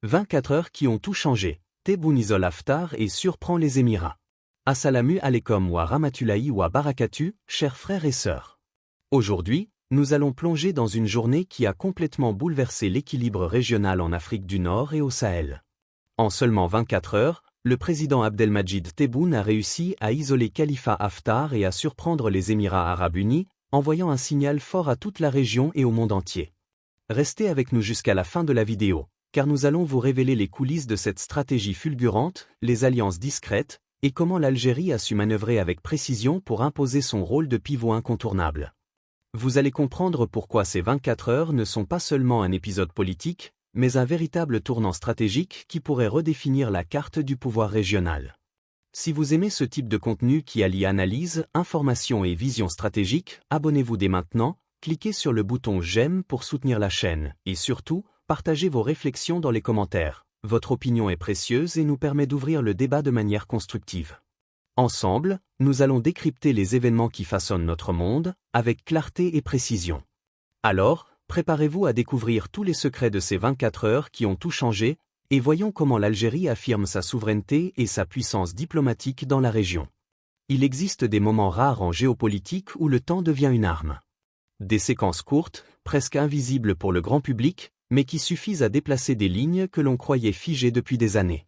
24 heures qui ont tout changé. Tebboune isole Haftar et surprend les Émirats. Assalamu alaikum wa rahmatullahi wa barakatuh, chers frères et sœurs. Aujourd'hui, nous allons plonger dans une journée qui a complètement bouleversé l'équilibre régional en Afrique du Nord et au Sahel. En seulement 24 heures, le président Abdelmadjid Tebboune a réussi à isoler Khalifa Haftar et à surprendre les Émirats arabes unis, envoyant un signal fort à toute la région et au monde entier. Restez avec nous jusqu'à la fin de la vidéo, car nous allons vous révéler les coulisses de cette stratégie fulgurante, les alliances discrètes, et comment l'Algérie a su manœuvrer avec précision pour imposer son rôle de pivot incontournable. Vous allez comprendre pourquoi ces 24 heures ne sont pas seulement un épisode politique, mais un véritable tournant stratégique qui pourrait redéfinir la carte du pouvoir régional. Si vous aimez ce type de contenu qui allie analyse, information et vision stratégique, abonnez-vous dès maintenant, cliquez sur le bouton j'aime pour soutenir la chaîne, et surtout, partagez vos réflexions dans les commentaires. Votre opinion est précieuse et nous permet d'ouvrir le débat de manière constructive. Ensemble, nous allons décrypter les événements qui façonnent notre monde, avec clarté et précision. Alors, préparez-vous à découvrir tous les secrets de ces 24 heures qui ont tout changé, et voyons comment l'Algérie affirme sa souveraineté et sa puissance diplomatique dans la région. Il existe des moments rares en géopolitique où le temps devient une arme. Des séquences courtes, presque invisibles pour le grand public, mais qui suffisent à déplacer des lignes que l'on croyait figées depuis des années.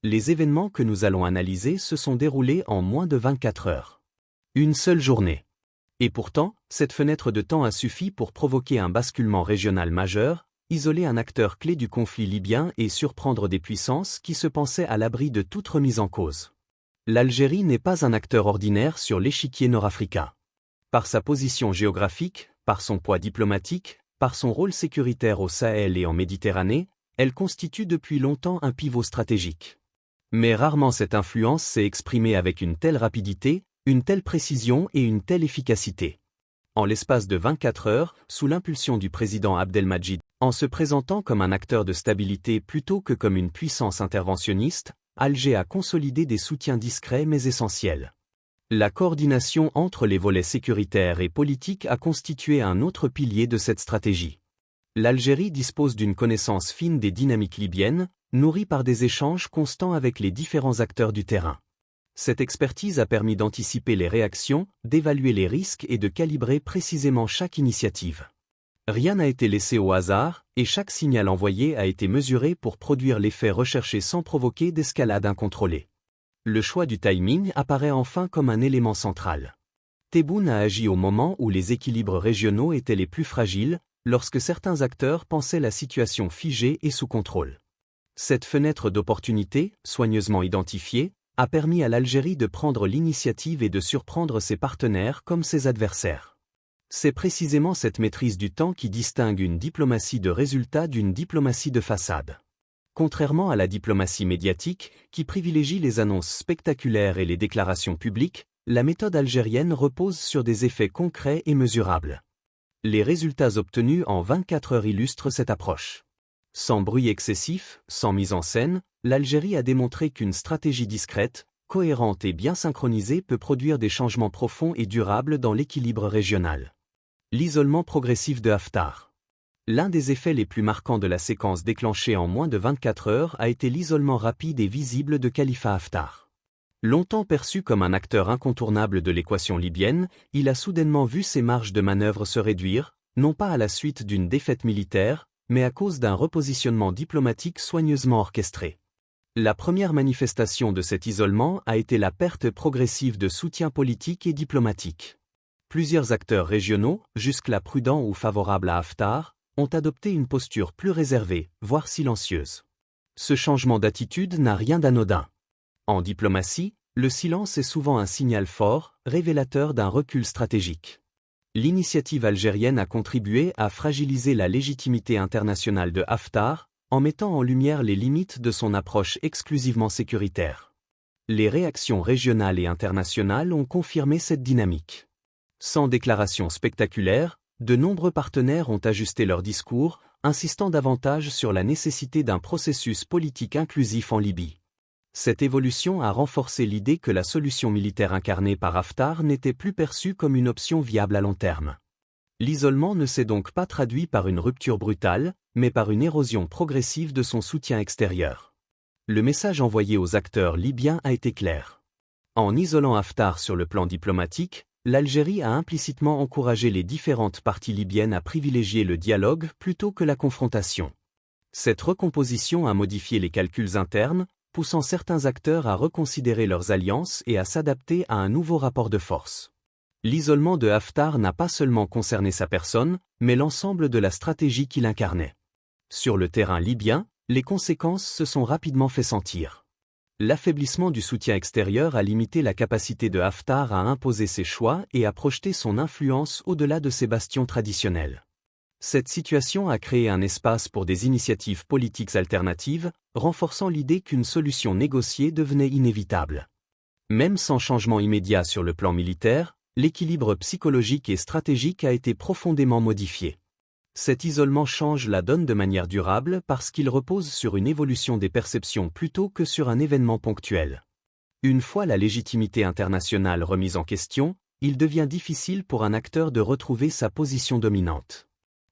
Les événements que nous allons analyser se sont déroulés en moins de 24 heures. Une seule journée. Et pourtant, cette fenêtre de temps a suffi pour provoquer un basculement régional majeur, isoler un acteur clé du conflit libyen et surprendre des puissances qui se pensaient à l'abri de toute remise en cause. L'Algérie n'est pas un acteur ordinaire sur l'échiquier nord-africain. Par sa position géographique, par son poids diplomatique, par son rôle sécuritaire au Sahel et en Méditerranée, elle constitue depuis longtemps un pivot stratégique. Mais rarement cette influence s'est exprimée avec une telle rapidité, une telle précision et une telle efficacité. En l'espace de 24 heures, sous l'impulsion du président Abdelmadjid, en se présentant comme un acteur de stabilité plutôt que comme une puissance interventionniste, Alger a consolidé des soutiens discrets mais essentiels. La coordination entre les volets sécuritaires et politiques a constitué un autre pilier de cette stratégie. L'Algérie dispose d'une connaissance fine des dynamiques libyennes, nourrie par des échanges constants avec les différents acteurs du terrain. Cette expertise a permis d'anticiper les réactions, d'évaluer les risques et de calibrer précisément chaque initiative. Rien n'a été laissé au hasard, et chaque signal envoyé a été mesuré pour produire l'effet recherché sans provoquer d'escalade incontrôlée. Le choix du timing apparaît enfin comme un élément central. Tebboune a agi au moment où les équilibres régionaux étaient les plus fragiles, lorsque certains acteurs pensaient la situation figée et sous contrôle. Cette fenêtre d'opportunité, soigneusement identifiée, a permis à l'Algérie de prendre l'initiative et de surprendre ses partenaires comme ses adversaires. C'est précisément cette maîtrise du temps qui distingue une diplomatie de résultat d'une diplomatie de façade. Contrairement à la diplomatie médiatique, qui privilégie les annonces spectaculaires et les déclarations publiques, la méthode algérienne repose sur des effets concrets et mesurables. Les résultats obtenus en 24 heures illustrent cette approche. Sans bruit excessif, sans mise en scène, l'Algérie a démontré qu'une stratégie discrète, cohérente et bien synchronisée peut produire des changements profonds et durables dans l'équilibre régional. L'isolement progressif de Haftar. L'un des effets les plus marquants de la séquence déclenchée en moins de 24 heures a été l'isolement rapide et visible de Khalifa Haftar. Longtemps perçu comme un acteur incontournable de l'équation libyenne, il a soudainement vu ses marges de manœuvre se réduire, non pas à la suite d'une défaite militaire, mais à cause d'un repositionnement diplomatique soigneusement orchestré. La première manifestation de cet isolement a été la perte progressive de soutien politique et diplomatique. Plusieurs acteurs régionaux, jusque-là prudents ou favorables à Haftar, ont adopté une posture plus réservée, voire silencieuse. Ce changement d'attitude n'a rien d'anodin. En diplomatie, le silence est souvent un signal fort, révélateur d'un recul stratégique. L'initiative algérienne a contribué à fragiliser la légitimité internationale de Haftar, en mettant en lumière les limites de son approche exclusivement sécuritaire. Les réactions régionales et internationales ont confirmé cette dynamique. Sans déclaration spectaculaire, de nombreux partenaires ont ajusté leur discours, insistant davantage sur la nécessité d'un processus politique inclusif en Libye. Cette évolution a renforcé l'idée que la solution militaire incarnée par Haftar n'était plus perçue comme une option viable à long terme. L'isolement ne s'est donc pas traduit par une rupture brutale, mais par une érosion progressive de son soutien extérieur. Le message envoyé aux acteurs libyens a été clair. En isolant Haftar sur le plan diplomatique, l'Algérie a implicitement encouragé les différentes parties libyennes à privilégier le dialogue plutôt que la confrontation. Cette recomposition a modifié les calculs internes, poussant certains acteurs à reconsidérer leurs alliances et à s'adapter à un nouveau rapport de force. L'isolement de Haftar n'a pas seulement concerné sa personne, mais l'ensemble de la stratégie qu'il incarnait. Sur le terrain libyen, les conséquences se sont rapidement fait sentir. L'affaiblissement du soutien extérieur a limité la capacité de Haftar à imposer ses choix et à projeter son influence au-delà de ses bastions traditionnels. Cette situation a créé un espace pour des initiatives politiques alternatives, renforçant l'idée qu'une solution négociée devenait inévitable. Même sans changement immédiat sur le plan militaire, l'équilibre psychologique et stratégique a été profondément modifié. Cet isolement change la donne de manière durable parce qu'il repose sur une évolution des perceptions plutôt que sur un événement ponctuel. Une fois la légitimité internationale remise en question, il devient difficile pour un acteur de retrouver sa position dominante.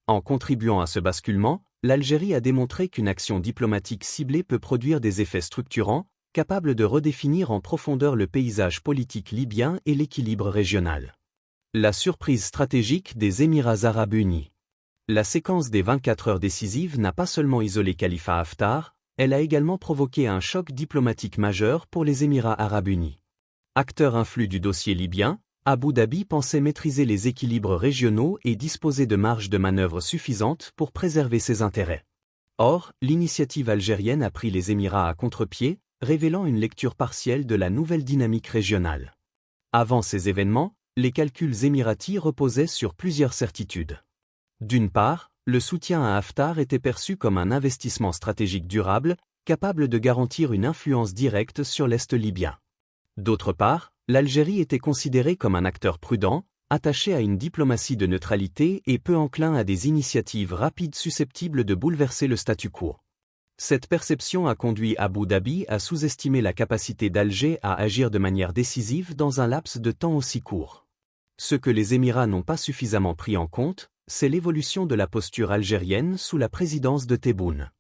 En contribuant à ce basculement, l'Algérie a démontré qu'une action diplomatique ciblée peut produire des effets structurants, capables de redéfinir en profondeur le paysage politique libyen et l'équilibre régional. La surprise stratégique des Émirats arabes unis. La séquence des 24 heures décisives n'a pas seulement isolé Khalifa Haftar, elle a également provoqué un choc diplomatique majeur pour les Émirats arabes unis. Acteur influent du dossier libyen, Abu Dhabi pensait maîtriser les équilibres régionaux et disposer de marges de manœuvre suffisantes pour préserver ses intérêts. Or, l'initiative algérienne a pris les Émirats à contre-pied, révélant une lecture partielle de la nouvelle dynamique régionale. Avant ces événements, les calculs émiratis reposaient sur plusieurs certitudes. D'une part, le soutien à Haftar était perçu comme un investissement stratégique durable, capable de garantir une influence directe sur l'Est libyen. D'autre part, l'Algérie était considérée comme un acteur prudent, attaché à une diplomatie de neutralité et peu enclin à des initiatives rapides susceptibles de bouleverser le statu quo. Cette perception a conduit Abu Dhabi à sous-estimer la capacité d'Alger à agir de manière décisive dans un laps de temps aussi court. Ce que les Émirats n'ont pas suffisamment pris en compte, c'est l'évolution de la posture algérienne sous la présidence de Tebboune.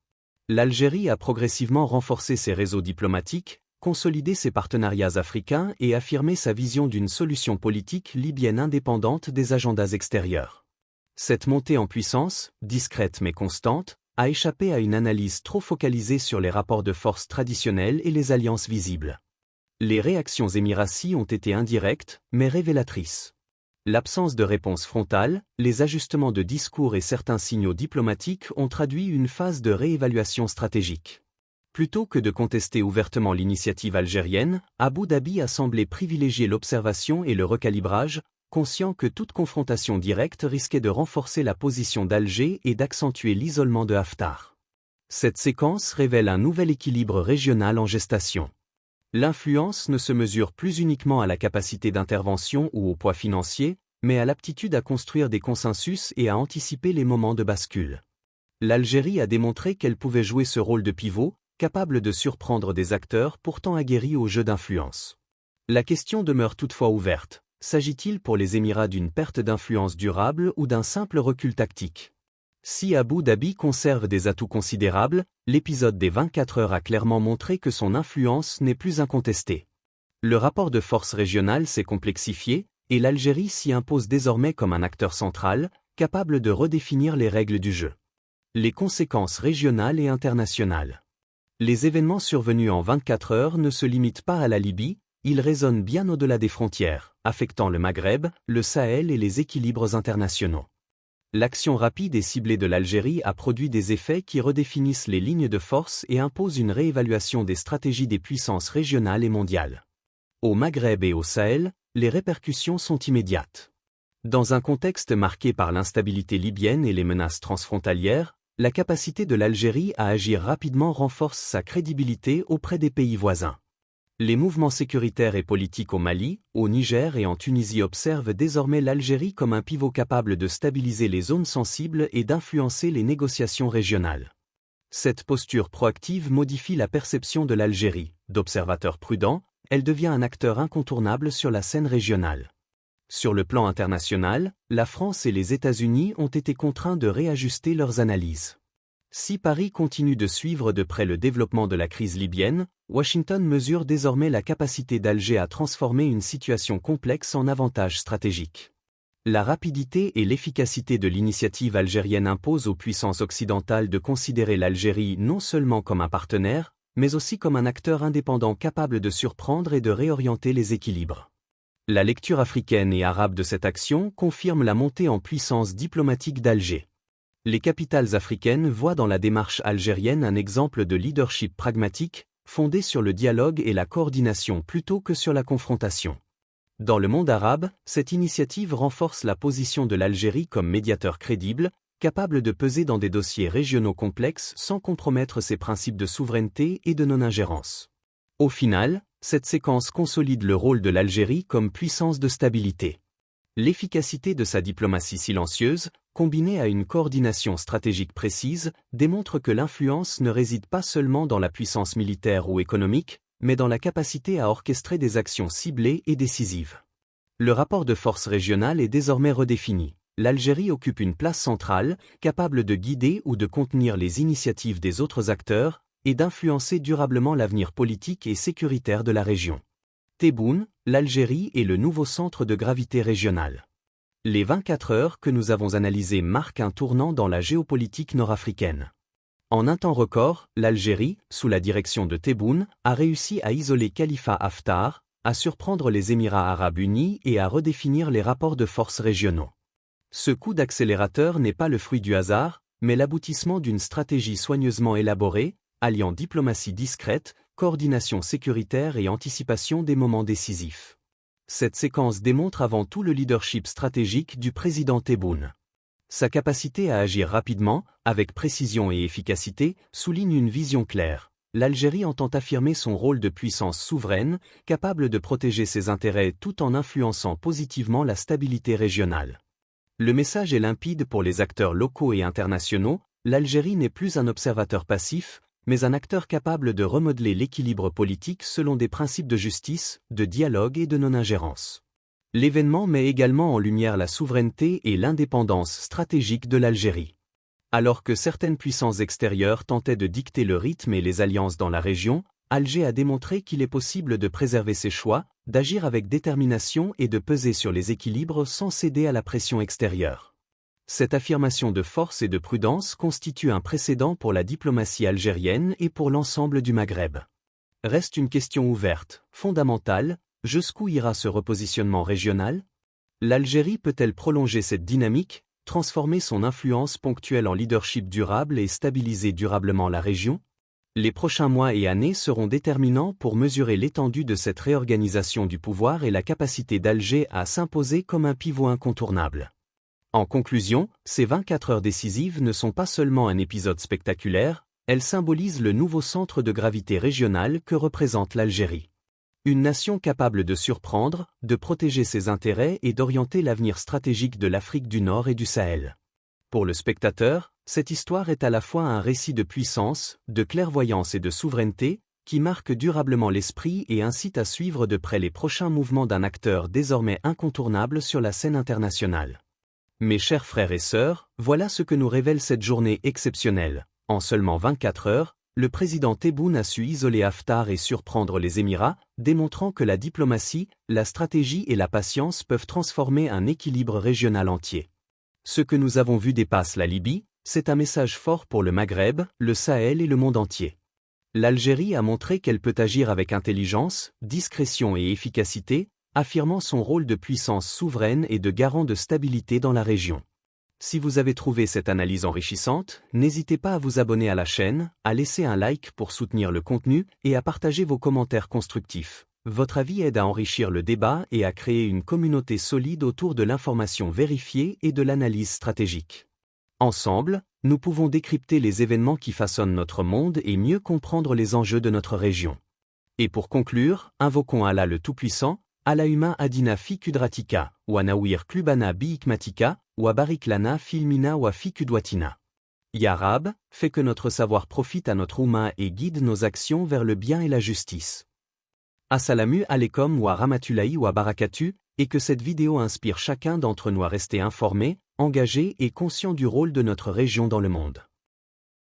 L'Algérie a progressivement renforcé ses réseaux diplomatiques, consolidé ses partenariats africains et affirmé sa vision d'une solution politique libyenne indépendante des agendas extérieurs. Cette montée en puissance, discrète mais constante, a échappé à une analyse trop focalisée sur les rapports de force traditionnels et les alliances visibles. Les réactions émiraties ont été indirectes, mais révélatrices. L'absence de réponse frontale, les ajustements de discours et certains signaux diplomatiques ont traduit une phase de réévaluation stratégique. Plutôt que de contester ouvertement l'initiative algérienne, Abu Dhabi a semblé privilégier l'observation et le recalibrage, conscient que toute confrontation directe risquait de renforcer la position d'Alger et d'accentuer l'isolement de Haftar. Cette séquence révèle un nouvel équilibre régional en gestation. L'influence ne se mesure plus uniquement à la capacité d'intervention ou au poids financier, mais à l'aptitude à construire des consensus et à anticiper les moments de bascule. L'Algérie a démontré qu'elle pouvait jouer ce rôle de pivot, capable de surprendre des acteurs pourtant aguerris au jeu d'influence. La question demeure toutefois ouverte. S'agit-il pour les Émirats d'une perte d'influence durable ou d'un simple recul tactique? Si Abu Dhabi conserve des atouts considérables, l'épisode des 24 heures a clairement montré que son influence n'est plus incontestée. Le rapport de force régional s'est complexifié, et l'Algérie s'y impose désormais comme un acteur central, capable de redéfinir les règles du jeu. Les conséquences régionales et internationales. Les événements survenus en 24 heures ne se limitent pas à la Libye, ils résonnent bien au-delà des frontières, affectant le Maghreb, le Sahel et les équilibres internationaux. L'action rapide et ciblée de l'Algérie a produit des effets qui redéfinissent les lignes de force et imposent une réévaluation des stratégies des puissances régionales et mondiales. Au Maghreb et au Sahel, les répercussions sont immédiates. Dans un contexte marqué par l'instabilité libyenne et les menaces transfrontalières, la capacité de l'Algérie à agir rapidement renforce sa crédibilité auprès des pays voisins. Les mouvements sécuritaires et politiques au Mali, au Niger et en Tunisie observent désormais l'Algérie comme un pivot capable de stabiliser les zones sensibles et d'influencer les négociations régionales. Cette posture proactive modifie la perception de l'Algérie. D'observateur prudent, elle devient un acteur incontournable sur la scène régionale. Sur le plan international, la France et les États-Unis ont été contraints de réajuster leurs analyses. Si Paris continue de suivre de près le développement de la crise libyenne, Washington mesure désormais la capacité d'Alger à transformer une situation complexe en avantage stratégique. La rapidité et l'efficacité de l'initiative algérienne imposent aux puissances occidentales de considérer l'Algérie non seulement comme un partenaire, mais aussi comme un acteur indépendant capable de surprendre et de réorienter les équilibres. La lecture africaine et arabe de cette action confirme la montée en puissance diplomatique d'Alger. Les capitales africaines voient dans la démarche algérienne un exemple de leadership pragmatique, fondé sur le dialogue et la coordination plutôt que sur la confrontation. Dans le monde arabe, cette initiative renforce la position de l'Algérie comme médiateur crédible, capable de peser dans des dossiers régionaux complexes sans compromettre ses principes de souveraineté et de non-ingérence. Au final, cette séquence consolide le rôle de l'Algérie comme puissance de stabilité. L'efficacité de sa diplomatie silencieuse, combinée à une coordination stratégique précise, démontre que l'influence ne réside pas seulement dans la puissance militaire ou économique, mais dans la capacité à orchestrer des actions ciblées et décisives. Le rapport de force régional est désormais redéfini. L'Algérie occupe une place centrale, capable de guider ou de contenir les initiatives des autres acteurs, et d'influencer durablement l'avenir politique et sécuritaire de la région. Tebboune, l'Algérie est le nouveau centre de gravité régional. Les 24 heures que nous avons analysées marquent un tournant dans la géopolitique nord-africaine. En un temps record, l'Algérie, sous la direction de Tebboune, a réussi à isoler Khalifa Haftar, à surprendre les Émirats arabes unis et à redéfinir les rapports de force régionaux. Ce coup d'accélérateur n'est pas le fruit du hasard, mais l'aboutissement d'une stratégie soigneusement élaborée, alliant diplomatie discrète, coordination sécuritaire et anticipation des moments décisifs. Cette séquence démontre avant tout le leadership stratégique du président Tebboune. Sa capacité à agir rapidement, avec précision et efficacité, souligne une vision claire. L'Algérie entend affirmer son rôle de puissance souveraine, capable de protéger ses intérêts tout en influençant positivement la stabilité régionale. Le message est limpide pour les acteurs locaux et internationaux, l'Algérie n'est plus un observateur passif, mais un acteur capable de remodeler l'équilibre politique selon des principes de justice, de dialogue et de non-ingérence. L'événement met également en lumière la souveraineté et l'indépendance stratégique de l'Algérie. Alors que certaines puissances extérieures tentaient de dicter le rythme et les alliances dans la région, Alger a démontré qu'il est possible de préserver ses choix, d'agir avec détermination et de peser sur les équilibres sans céder à la pression extérieure. Cette affirmation de force et de prudence constitue un précédent pour la diplomatie algérienne et pour l'ensemble du Maghreb. Reste une question ouverte, fondamentale, jusqu'où ira ce repositionnement régional ? L'Algérie peut-elle prolonger cette dynamique, transformer son influence ponctuelle en leadership durable et stabiliser durablement la région ? Les prochains mois et années seront déterminants pour mesurer l'étendue de cette réorganisation du pouvoir et la capacité d'Alger à s'imposer comme un pivot incontournable. En conclusion, ces 24 heures décisives ne sont pas seulement un épisode spectaculaire, elles symbolisent le nouveau centre de gravité régional que représente l'Algérie. Une nation capable de surprendre, de protéger ses intérêts et d'orienter l'avenir stratégique de l'Afrique du Nord et du Sahel. Pour le spectateur, cette histoire est à la fois un récit de puissance, de clairvoyance et de souveraineté, qui marque durablement l'esprit et incite à suivre de près les prochains mouvements d'un acteur désormais incontournable sur la scène internationale. Mes chers frères et sœurs, voilà ce que nous révèle cette journée exceptionnelle. En seulement 24 heures, le président Tebboune a su isoler Haftar et surprendre les Émirats, démontrant que la diplomatie, la stratégie et la patience peuvent transformer un équilibre régional entier. Ce que nous avons vu dépasse la Libye, c'est un message fort pour le Maghreb, le Sahel et le monde entier. L'Algérie a montré qu'elle peut agir avec intelligence, discrétion et efficacité, affirmant son rôle de puissance souveraine et de garant de stabilité dans la région. Si vous avez trouvé cette analyse enrichissante, n'hésitez pas à vous abonner à la chaîne, à laisser un like pour soutenir le contenu et à partager vos commentaires constructifs. Votre avis aide à enrichir le débat et à créer une communauté solide autour de l'information vérifiée et de l'analyse stratégique. Ensemble, nous pouvons décrypter les événements qui façonnent notre monde et mieux comprendre les enjeux de notre région. Et pour conclure, invoquons Allah le Tout-Puissant, Allahumma adina fi kudratika, wa nawir klubana bi hikmatika, wa barik lana filmina wa fi kudwatina. Ya Rab, fais que notre savoir profite à notre Oumma et guide nos actions vers le bien et la justice. Assalamu alaikum wa rahmatullahi wa barakatuh, et que cette vidéo inspire chacun d'entre nous à rester informé, engagé et conscient du rôle de notre région dans le monde.